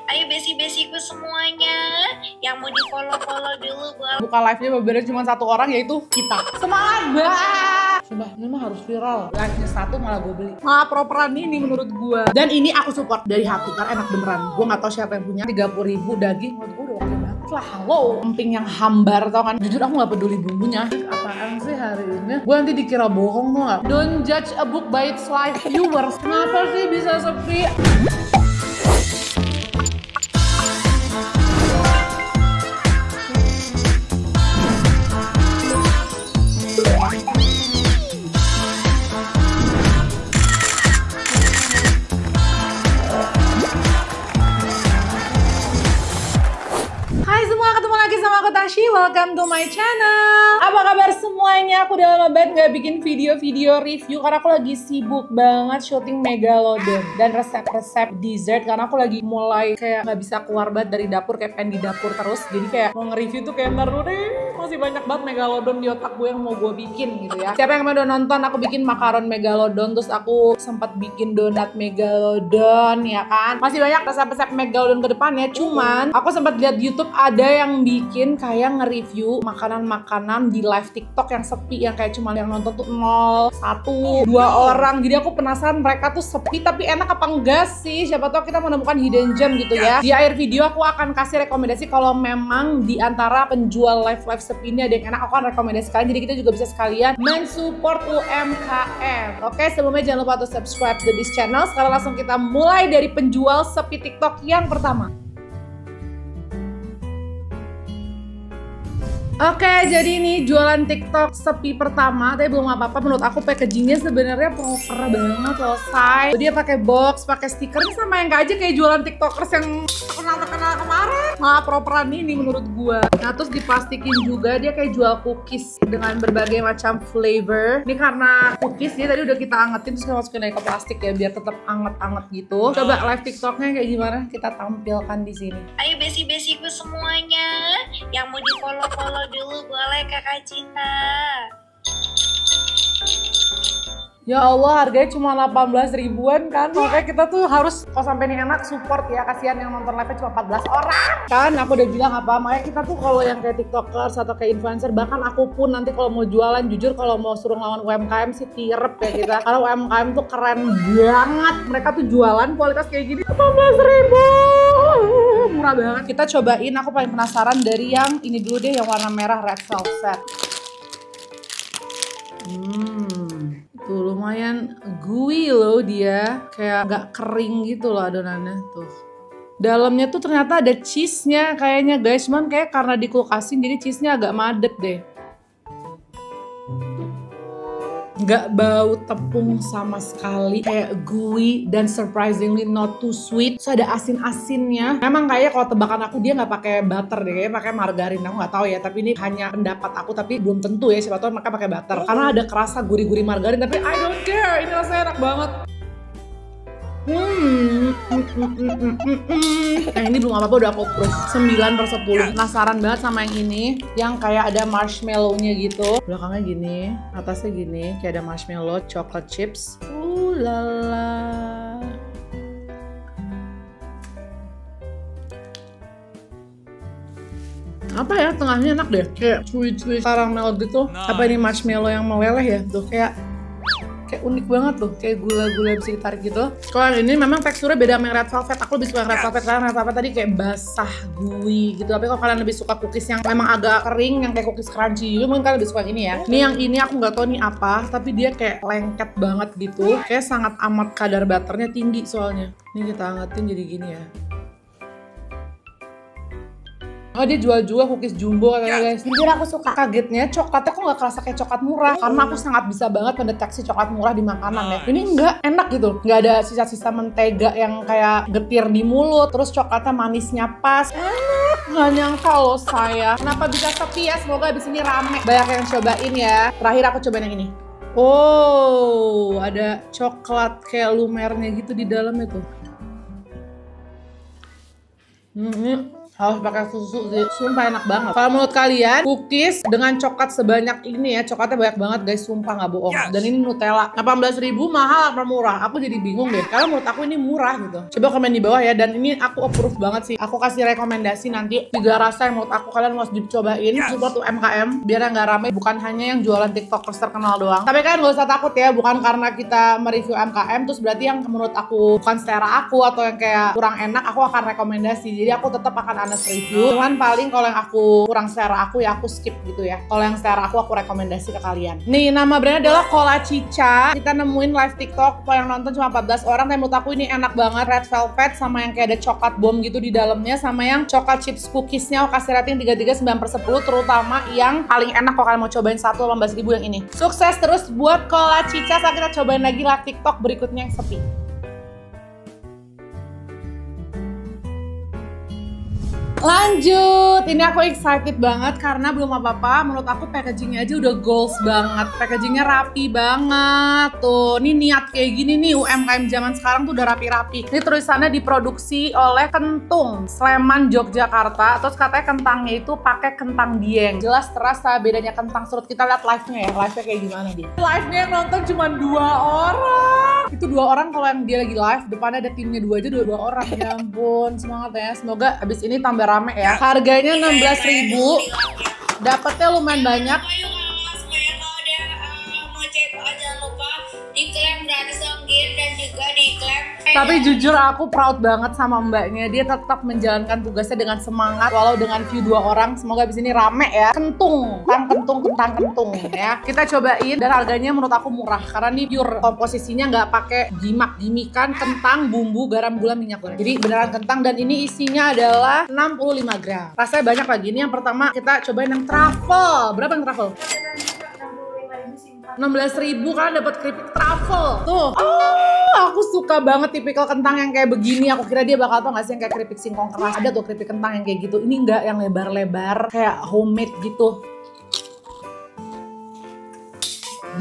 Ayo besi-besiku semuanya yang mau di-follow dulu gua. Buka live-nya beberapa cuma satu orang, yaitu kita. Semangat banget. Sumpah, ini mah harus viral. Live-nya satu malah gue beli. Malah properan ini menurut gue. Dan ini aku support dari hati karena enak beneran. Gue gak tahu siapa yang punya. 30.000 daging menurut gue udah oke banget lah. Halo, emping yang hambar tau kan. Jujur aku gak peduli bumbunya. Apaan sih hari ini? Gue nanti dikira bohong tuh gak? Don't judge a book by its live viewers. Kenapa sih bisa sepi? Welcome to my channel. Apa kabar semuanya? Aku udah lama banget gak bikin video-video review karena aku lagi sibuk banget syuting Megalodon dan resep-resep dessert karena aku lagi mulai kayak gak bisa keluar banget dari dapur, kayak pengen di dapur terus. Jadi kayak mau nge-review tuh kayak ntar deh, masih banyak banget Megalodon di otak gue yang mau gue bikin gitu ya. Siapa yang udah nonton aku bikin makaron Megalodon, terus aku sempat bikin donat Megalodon ya kan. Masih banyak resep-resep Megalodon ke depannya. Cuman aku sempat lihat YouTube ada yang bikin kayak nge-review makanan-makanan di live TikTok yang sepi, yang kayak cuma yang nonton tuh 0, 1, 2 orang. Jadi aku penasaran mereka tuh sepi tapi enak apa enggak sih? Siapa tahu kita menemukan hidden gem gitu ya. Di akhir video aku akan kasih rekomendasi kalau memang di antara penjual live sepi ini ada yang enak, aku akan rekomendasi kalian. Jadi kita juga bisa sekalian mensupport UMKM. Oke, sebelumnya jangan lupa untuk subscribe to this channel. Sekarang langsung kita mulai dari penjual sepi TikTok yang pertama. Oke, jadi ini jualan TikTok sepi pertama, tapi belum apa-apa. Menurut aku packagingnya sebenarnya proper banget loh, say. Dia pakai box, pakai stiker, ini sama yang gak aja kayak jualan TikTokers yang terkenal kemarin. Malah properan ini menurut gua. Nah, terus diplastikin juga, dia kayak jual cookies dengan berbagai macam flavor. Ini karena cookies dia tadi udah kita angetin terus kita masukin ke plastik ya biar tetap anget-anget gitu. Coba live TikToknya kayak gimana? Kita tampilkan di sini. Ayo besi-besiku semuanya yang mau di-follow dulu boleh Kakak Cinta. Ya Allah, harganya cuma 18 ribuan kan. Makanya kita tuh harus, kalau sampai ini enak, support ya. Kasihan yang nonton live-nya cuma 14 orang. Kan aku udah bilang apa, makanya kita tuh kalau yang kayak TikTokers atau kayak influencer, bahkan aku pun nanti kalau mau jualan, jujur kalau mau suruh ngelawan UMKM sih tirep ya kita. Karena UMKM tuh keren banget. Mereka tuh jualan kualitas kayak gini 18 ribu. Murah banget. Kita cobain, aku paling penasaran dari yang ini dulu deh, yang warna merah red velvet. Tuh lumayan gooey loh dia, kayak agak kering gitu loh adonannya tuh. Dalamnya tuh ternyata ada cheese-nya kayaknya guys, cuman kayak karena dikulkasin jadi cheese-nya agak madet deh. Nggak bau tepung sama sekali, kayak gooey dan surprisingly not too sweet. Terus ada asin-asinnya. Memang kayaknya kalau tebakan aku dia nggak pakai butter deh, kayaknya pakai margarin. Aku nggak tahu ya, tapi ini hanya pendapat aku, tapi belum tentu ya. Siapa tahu mereka pakai butter. Karena ada kerasa gurih-gurih margarin, tapi I don't care. Ini rasanya enak banget. Yang ini belum apa-apa udah aku approve 9/10. Penasaran banget sama yang ini, yang kayak ada marshmallow-nya gitu. Belakangnya gini, atasnya gini, kayak ada marshmallow, chocolate chips. Lala. Apa ya, tengahnya enak deh, kayak sweet caramel gitu. Apa ini marshmallow yang meleleh ya? Tuh kayak unik banget tuh, kayak gula-gula bisa ditarik gitu. Kalau yang ini memang teksturnya beda sama yang red velvet. Aku lebih suka yang red velvet karena red velvet tadi kayak basah, gooey gitu. Tapi kalau kalian lebih suka cookies yang memang agak kering, yang kayak cookies crunchy gitu, mungkin kalian lebih suka yang ini ya. Ini yang ini aku nggak tahu nih apa, tapi dia kayak lengket banget gitu. Kayak sangat amat kadar butternya tinggi soalnya. Ini kita angetin jadi gini ya. Oh, dia jual juga cookies jumbo katanya guys. Jujur aku suka. Kagetnya coklatnya kok nggak kerasa kayak coklat murah. Karena aku sangat bisa banget mendeteksi coklat murah di makanan ya. Ini enggak, enak gitu. Nggak ada sisa-sisa mentega yang kayak getir di mulut. Terus coklatnya manisnya pas. Enak. Nggak nyangka loh saya. Kenapa bisa sepi ya? Semoga abis ini rame. Banyak yang cobain ya. Terakhir aku cobain yang ini. Oh, ada coklat kayak lumernya gitu di dalamnya tuh. Harus pakai susu sih, sumpah enak banget. Kalau menurut kalian, cookies dengan coklat sebanyak ini ya, coklatnya banyak banget guys, sumpah nggak bohong. Dan ini Nutella, 18.000 mahal apa murah? Aku jadi bingung deh, karena menurut aku ini murah gitu. Coba komen di bawah ya, dan ini aku approve banget sih. Aku kasih rekomendasi nanti 3 rasa yang menurut aku kalian harus dicobain. Support UMKM, biar nggak rame, bukan hanya yang jualan tiktokers terkenal doang. Tapi kalian gak usah takut ya, bukan karena kita mereview UMKM, terus berarti yang menurut aku bukan selera aku atau yang kayak kurang enak, aku akan rekomendasi. Jadi aku tetap akan honest review. Cuman paling kalau yang aku kurang selera aku ya aku skip gitu ya. Kalau yang selera aku rekomendasi ke kalian. Nih, nama brandnya adalah Cola Chicha. Kita nemuin live TikTok, yang nonton cuma 14 orang. Tapi menurut aku ini enak banget, red velvet sama yang kayak ada coklat bom gitu di dalamnya, sama yang coklat chips cookiesnya. Aku kasih rating 33 9/10, terutama yang paling enak kalau kalian mau cobain 18.000 yang ini. Sukses terus buat Cola Chicha. Saat kita cobain lagi live TikTok berikutnya yang sepi. Lanjut, ini aku excited banget karena belum apa-apa. Menurut aku packagingnya aja udah goals banget. Packagingnya rapi banget. Tuh, ini niat kayak gini nih UMKM zaman sekarang tuh udah rapi-rapi. Ini tulisannya diproduksi oleh Kentung, Sleman, Yogyakarta. Terus katanya kentangnya itu pakai kentang dieng. Jelas terasa bedanya kentang serut. Kita lihat live-nya ya, live-nya kayak gimana dia. Live-nya yang nonton cuma 2 orang. Itu 2 orang kalau yang dia lagi live, depannya ada timnya 2 aja, 2 orang. Ya ampun, semangat ya. Semoga abis ini tambah rame ya. Harganya 16.000. Dapatnya lumayan banyak. Semuanya kalau dia mau check out jangan lupa diklaim gratis ongkir dan juga diklaim. Tapi jujur aku proud banget sama mbaknya. Dia tetap menjalankan tugasnya dengan semangat walau dengan view 2 orang. Semoga abis ini rame ya. Kentung, kentang kentung ya. Kita cobain dan harganya menurut aku murah karena ini pure komposisinya, nggak pakai gimikan, kentang, bumbu, garam, gula, minyak goreng. Jadi beneran kentang dan ini isinya adalah 65 gram. Rasanya banyak lagi. Ini yang pertama kita cobain yang truffle. Berapa yang truffle? 16.000 kan dapat keripik truffle. Tuh. Aku suka banget tipikal kentang yang kayak begini. Aku kira dia bakal tau gak sih yang kayak keripik singkong keras. Ada tuh keripik kentang yang kayak gitu. Ini enggak yang lebar-lebar, kayak homemade gitu.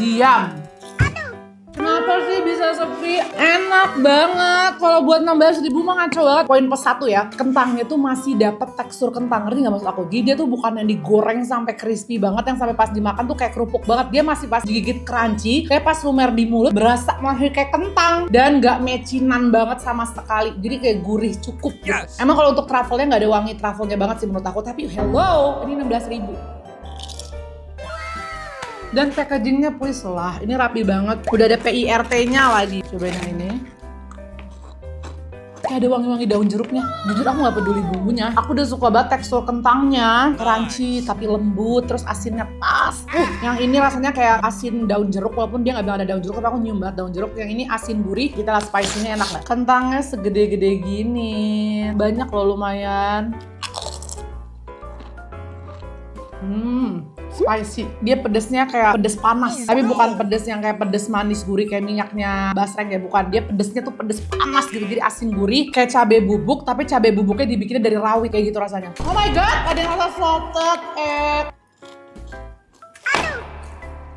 Diam. Kenapa sih bisa sepi? Enak banget. Kalau buat 16.000 mah ngaco banget. Poin plus 1 ya, kentangnya tuh masih dapat tekstur kentang. Ngerti gak maksud aku? Jadi dia tuh bukan yang digoreng sampai crispy banget, yang sampai pas dimakan tuh kayak kerupuk banget. Dia masih pas digigit crunchy, kayak pas lumer di mulut berasa masih kayak kentang dan gak mecinan banget sama sekali. Jadi kayak gurih cukup gitu. Emang kalau untuk truffle-nya gak ada wangi truffle-nya banget sih menurut aku. Tapi hello, ini 16.000. Dan packagingnya please lah, ini rapi banget. Udah ada PIRT-nya lagi. Cobain yang ini. Kayak ada wangi-wangi daun jeruknya. Jujur aku gak peduli bumbunya. Aku udah suka banget tekstur kentangnya. Crunchy tapi lembut, terus asinnya pas. Yang ini rasanya kayak asin daun jeruk. Walaupun dia gak bilang ada daun jeruk, tapi aku nyium banget daun jeruk. Yang ini asin gurih, kita lihat spicy-nya enak gak? Kentangnya segede-gede gini. Banyak loh lumayan. Spicy. Dia pedesnya kayak pedes panas. Tapi bukan pedes yang kayak pedes manis gurih kayak minyaknya basreng ya, bukan. Dia pedesnya tuh pedes panas gitu. Jadi asin gurih kayak cabai bubuk, tapi cabai bubuknya dibikinnya dari rawi kayak gitu rasanya. Oh my god, ada yang rasa salted egg.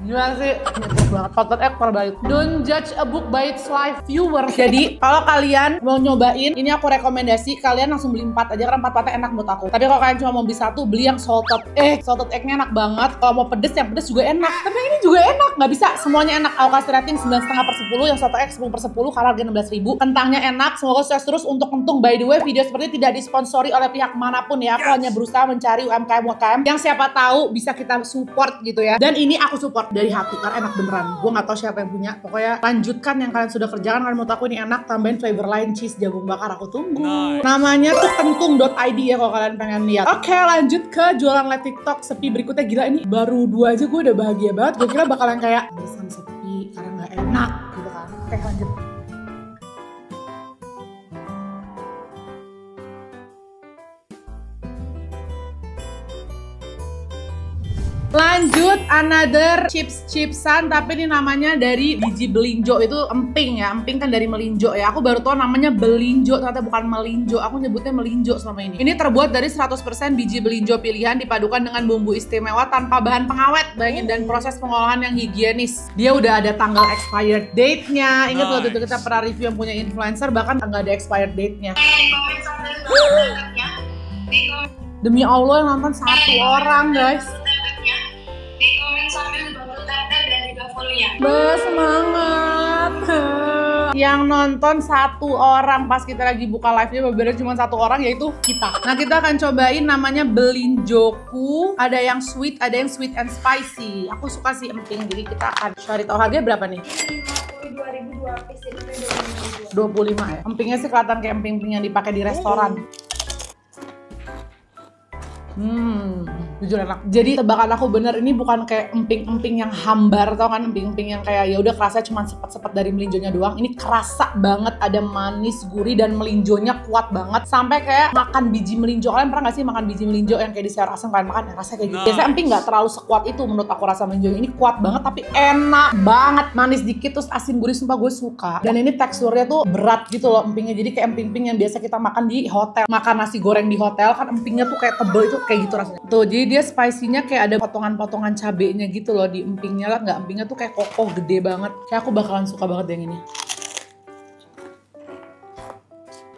Gimana sih? Ini banget. Salted egg terbalik. Don't judge a book by its live viewer. Jadi kalau kalian mau nyobain, ini aku rekomendasi kalian langsung beli 4 aja karena 4-4-nya enak menurut aku. Tapi kalau kalian cuma mau beli 1, beli yang salted egg. Salted egg-nya enak banget. Kalau mau pedes, yang pedes juga enak. Tapi ini juga enak. Nggak bisa semuanya enak. Aku kasih rating 9,5/10. Yang salted egg 10/10 karena harga 16.000. Kentangnya enak. Semoga sukses terus untuk Kentung. By the way, video seperti ini tidak disponsori oleh pihak manapun ya. Aku hanya berusaha mencari UMKM yang siapa tahu bisa kita support gitu ya. Dan ini aku support dari hati karena enak beneran. Gue gak tahu siapa yang punya. Pokoknya lanjutkan yang kalian sudah kerjakan. Kalian menurut aku ini enak. Tambahin flavor lain, cheese, jagung bakar. Aku tunggu. Namanya tuh kentung.id ya kalau kalian pengen lihat. Oke, lanjut ke jualan live TikTok sepi berikutnya. Gila, ini baru 2 aja gue udah bahagia banget. Gue kira bakalan kayak bisa sepi karena gak enak gitu kan. Oke, lanjut. Lanjut, another chipsan, tapi ini namanya dari biji belinjo. Itu emping ya, emping kan dari melinjo ya. Aku baru tahu namanya belinjo, ternyata bukan melinjo. Aku nyebutnya melinjo selama ini. Ini terbuat dari 100% biji belinjo pilihan dipadukan dengan bumbu istimewa tanpa bahan pengawet. Bayangin, dan proses pengolahan yang higienis. Dia udah ada tanggal expired date-nya. Ingat waktu itu kita pernah review yang punya influencer, bahkan nggak ada expired date-nya. Demi Allah yang nonton 1 orang guys. Di komen sambil bantu tap-tap dan juga follow-nya. Semangat. Yang nonton 1 orang pas kita lagi buka live-nya bener cuma 1 orang, yaitu kita. Nah, kita akan cobain namanya belinjoku. Ada yang sweet, ada yang sweet and spicy. Aku suka sih emping, jadi kita akan cari tahu harganya berapa nih. 52.000 2 piece, jadi 25 ya. Empingnya sih kelihatan kayak emping-emping yang dipakai di restoran. Jujur enak. Jadi tebakan aku bener, ini bukan kayak emping-emping yang hambar, tau kan, emping-emping yang kayak ya udah kerasa cuma sepet-sepet dari melinjonya doang. Ini kerasa banget, ada manis, gurih, dan melinjonya kuat banget. Sampai kayak makan biji melinjo. Kalian pernah gak sih makan biji melinjo yang kayak di sayur asam kalian makan? Rasanya kayak gitu. Biasanya emping gak terlalu sekuat itu menurut aku rasa melinjonya. Ini kuat banget tapi enak banget. Manis dikit terus asin gurih, sumpah gue suka. Dan ini teksturnya tuh berat gitu loh empingnya. Jadi kayak emping-emping yang biasa kita makan di hotel. Makan nasi goreng di hotel kan empingnya tuh kayak tebel itu kayak gitu rasanya. Tuh, jadi dia spicy-nya kayak ada potongan-potongan cabenya gitu loh di empingnya lah. Nggak, empingnya tuh kayak kokoh gede banget. Kayak aku bakalan suka banget yang ini.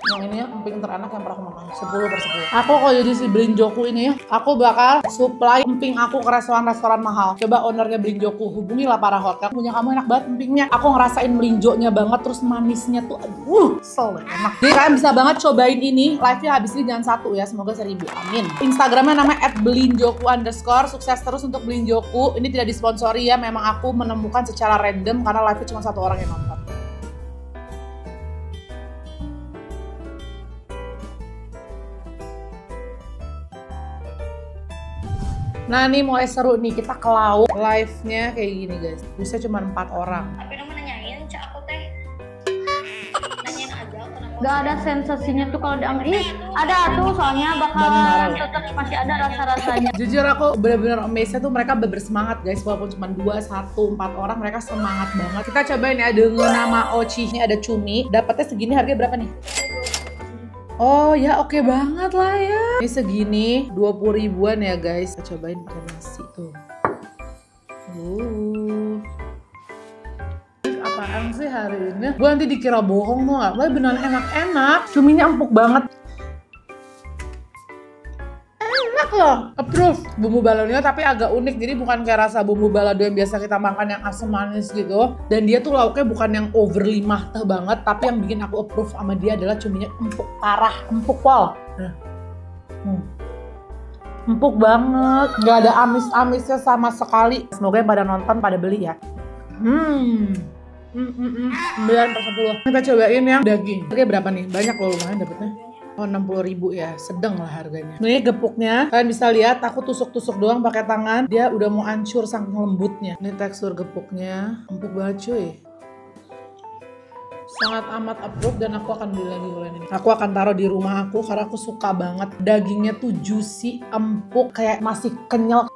Yang ini ya emping terenak yang pernah aku makan, 10/10. Aku kalau jadi si belinjoku ini, aku bakal supply emping aku ke restoran-restoran mahal. Coba ownernya belinjoku, hubungilah para hotel. Punya kamu enak banget empingnya. Aku ngerasain melinjonya banget, terus manisnya tuh aduh, so enak. Jadi kalian bisa banget cobain ini. Live-nya habis ini jangan 1 ya, semoga 1000. Amin. Instagramnya namanya @belinjoku_. Sukses terus untuk belinjoku. Ini tidak disponsori ya, memang aku menemukan secara random karena live-nya cuma 1 orang yang nonton. Nah, ini mulai seru nih, kita ke laut. Live-nya kayak gini guys, bisa cuma 4 orang. Tapi nomor nanyain, cak aku teh nanyain aja kenapa. Gak ada sensasinya tuh kalau diambil. Ih, ada tuh soalnya bakalan tetap masih ada rasa-rasanya. Jujur aku bener-bener amazed tuh, mereka bersemangat guys. Walaupun cuma 2, 1, 4 orang, mereka semangat banget. Kita cobain ya dengan nama Ochi. Ini ada cumi, dapatnya segini, harganya berapa nih? Oh ya, oke banget lah ya. Ini segini 20 ribuan ya guys. Kita cobain pakai nasi tuh. Apaan sih hari ini? Gue nanti dikira bohong tuh gak? Tapi beneran enak-enak. Cuminya empuk banget. Enak loh. Approve. Bumbu balado tapi agak unik. Jadi bukan kayak rasa bumbu balado yang biasa kita makan yang asam manis gitu. Dan dia tuh lauknya bukan yang overly mateh banget. Tapi yang bikin aku approve sama dia adalah cuminya empuk parah. Empuk pol. Empuk banget. Gak ada amis-amisnya sama sekali. Semoga yang pada nonton pada beli ya. 9/10. Kita cobain yang daging. Harganya berapa nih? Banyak loh, lumayan dapetnya. Oh, 60.000 ya, sedang lah harganya. Ini gepuknya, kalian bisa lihat aku tusuk-tusuk doang pakai tangan. Dia udah mau hancur saking lembutnya. Ini tekstur gepuknya, empuk banget cuy. Sangat amat approve dan aku akan beli lagi kalau ini. Aku akan taruh di rumah aku karena aku suka banget. Dagingnya tuh juicy, empuk, kayak masih kenyal.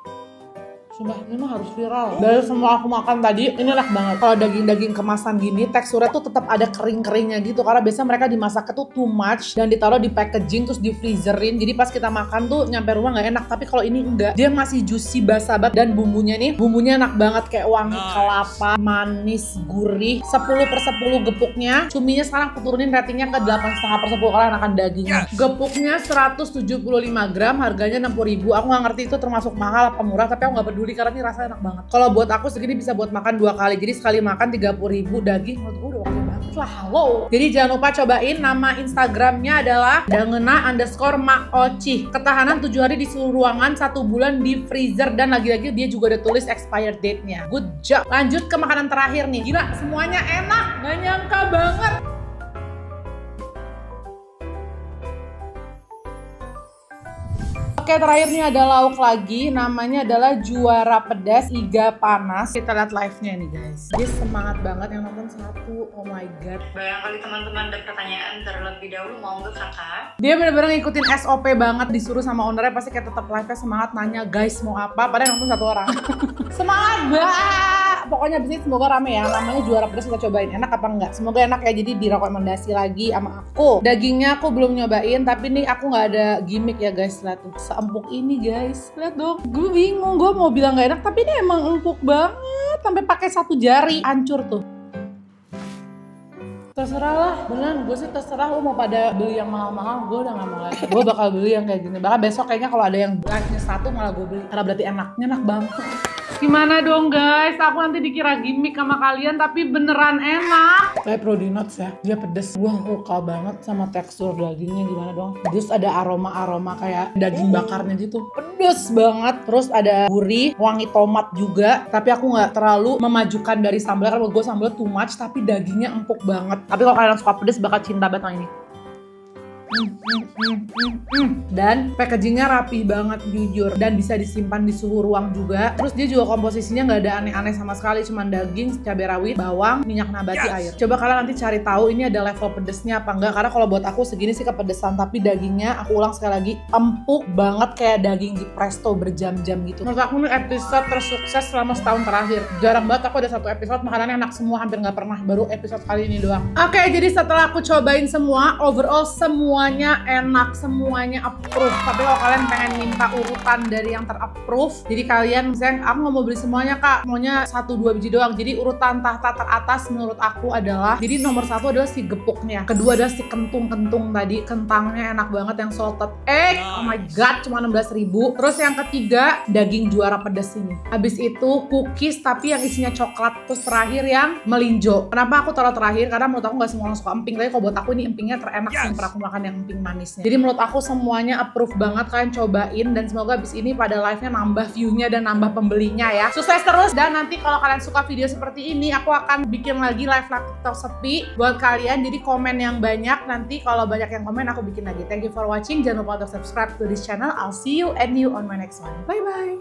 Sumpah, ini mah harus viral. Dari semua aku makan tadi, ini enak banget. Kalau daging-daging kemasan gini, teksturnya tuh tetap ada kering-keringnya gitu. Karena biasanya mereka dimasaknya tuh too much dan ditaruh di packaging terus di freezerin. Jadi pas kita makan tuh nyampe rumah nggak enak. Tapi kalau ini enggak, dia masih juicy, basah banget. Dan bumbunya nih, bumbunya enak banget kayak wangi kelapa, manis, gurih. 10/10 gepuknya. Cuminya sekarang aku turunin ratingnya ke 8,5/10 karena enakan dagingnya. Gepuknya 175 gram, harganya 60.000. Aku nggak ngerti itu termasuk mahal apa murah, tapi aku nggak peduli karena ini rasanya enak banget. Kalau buat aku segini bisa buat makan 2 kali. Jadi sekali makan 30.000 daging, menurut gue udah oke banget lah. Halo. Jadi jangan lupa cobain, nama Instagramnya adalah dangena_maochi. Ketahanan 7 hari di seluruh ruangan, 1 bulan di freezer, dan lagi-lagi dia juga ada tulis expired date-nya. Good job. Lanjut ke makanan terakhir nih. Gila, semuanya enak. Gak nyangka banget. Oke, terakhir nih ada lauk lagi, namanya adalah juara pedas iga panas. Kita lihat live-nya nih guys. Dia semangat banget yang nonton 1. Oh my god. Barangkali teman-teman ada pertanyaan terlebih dahulu, mau nggak kakak? Dia bener-bener ngikutin SOP banget, disuruh sama ownernya pasti kayak tetap live-nya semangat nanya guys mau apa, padahal nonton 1 orang. Semangat banget. Pokoknya abis ini semoga rame ya. Namanya juara pedas, kita cobain enak apa enggak. Semoga enak ya, jadi direkomendasi lagi sama aku. Dagingnya aku belum nyobain, tapi nih aku nggak ada gimmick ya guys. Lihat tuh, seempuk ini guys. Lihat dong, gue bingung, gue mau bilang nggak enak, tapi ini emang empuk banget. Sampai pakai 1 jari, hancur tuh. Terserah lah, beneran gue sih terserah lo mau pada beli yang mahal-mahal, gue udah gak mau lagi. Gue bakal beli yang kayak gini. Bahkan besok kayaknya kalau ada yang live-nya 1 malah gue beli. Karena berarti enak banget. Gimana dong guys, aku nanti dikira gimmick sama kalian tapi beneran enak. Kayak Prodinots ya, dia pedes. Gue suka banget sama tekstur dagingnya, gimana dong. Terus ada aroma-aroma kayak daging bakarnya gitu, pedes banget. Terus ada gurih, wangi tomat juga. Tapi aku gak terlalu memajukan dari sambal karena gue sambal too much, tapi dagingnya empuk banget. Tapi kalau kalian suka pedes bakal cinta banget sama ini. Dan packagingnya rapi banget jujur, dan bisa disimpan di suhu ruang juga. Terus dia juga komposisinya nggak ada aneh-aneh sama sekali, cuman daging, cabai rawit, bawang, minyak nabati, air. Coba kalian nanti cari tahu ini ada level pedesnya apa enggak, karena kalau buat aku segini sih kepedesan, tapi dagingnya aku ulang sekali lagi empuk banget kayak daging di presto berjam-jam gitu. Menurut aku ini episode tersukses selama setahun terakhir. Jarang banget aku ada satu episode makanannya enak semua, hampir nggak pernah, baru episode kali ini doang. Oke, jadi setelah aku cobain semua, overall semuanya enak, semuanya approve. Tapi kalau kalian pengen minta urutan dari yang terapprove, jadi kalian misalnya aku nggak mau beli semuanya kak, maunya 1-2 biji doang. Jadi urutan tahta teratas menurut aku adalah, jadi nomor 1 adalah si gepuknya, kedua adalah si kentung-kentung tadi, kentangnya enak banget yang salted egg, oh my god cuma 16.000. Terus yang ketiga daging juara pedas ini. Habis itu cookies tapi yang isinya coklat. Terus terakhir yang melinjo. Kenapa aku taruh terakhir? Karena menurut aku nggak semua orang suka emping, tapi kalau buat aku ini empingnya terenak sih, pernah aku makan yang emping manisnya. Jadi menurut aku semuanya approve banget, kalian cobain dan semoga abis ini pada live-nya nambah view-nya dan nambah pembelinya ya. Sukses terus, dan nanti kalau kalian suka video seperti ini aku akan bikin lagi live TikTok sepi buat kalian. Jadi komen yang banyak, nanti kalau banyak yang komen aku bikin lagi. Thank you for watching, jangan lupa untuk subscribe to this channel. I'll see you and you on my next one. Bye bye.